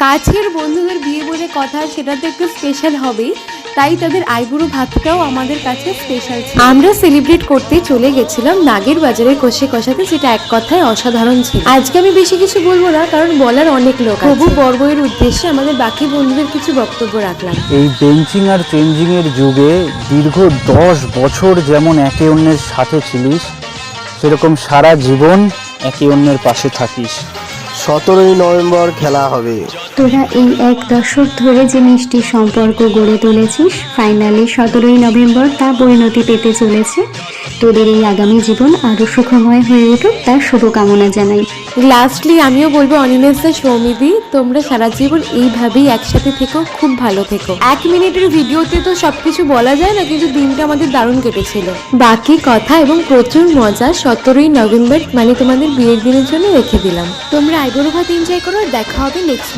কাছের বন্ধুদের বিয়ে বলে কথা, সেটা তো একটু স্পেশাল হবেই, তাই তাদের আইবুড়ো ভাতটাও আমাদের কাছে স্পেশাল ছিল। আমরা সেলিব্রেট করতে চলে গেছিলাম নাগের বাজারের কষে কষাতে, যেটা এক কথায় অসাধারণ ছিল। আজকে আমি বেশি কিছু বলবো না, কারণ বলার অনেক লোক। প্রভু বর্বয়ের উদ্দেশ্যে আমাদের বাকি বন্ধুদের কিছু বক্তব্য রাখলাম। এই বেঞ্চিং আর চেঞ্জিং এর যুগে দীর্ঘ 10 বছর যেমন একে অন্যের সাথে ছিলিস, সেরকম সারা জীবন একে অন্যের পাশে থাকিস। 17ই নভেম্বর খেলা হবে। তোরা এই 1 দশক ধরে যে মিষ্টি সম্পর্ক গড়ে তুলেছিস, ফাইনালি 17ই নভেম্বর তা পরিণতি পেতে চলেছে। তোদের এই আগামী জীবন আরো সুখময় হয়ে উঠুক, তার শুভকামনা জানাই। লাস্টলি আমিও বলবো অনিমেষদা, সৌমিদি, তোমরা সারা জীবন এইভাবেই একসাথে থেকো, খুব ভালো থেকো। 1 মিনিটের ভিডিওতে তো সবকিছু বলা যায় না, কিন্তু দিনটা আমাদের দারুণ কেটেছিল। বাকি কথা এবং প্রচুর মজা 17ই নভেম্বর মানে তোমাদের বিয়ের দিনের জন্য রেখে দিলাম। তোমরা আইবুড়ো ভাত এনজয় করো, দেখা হবে নেক্সট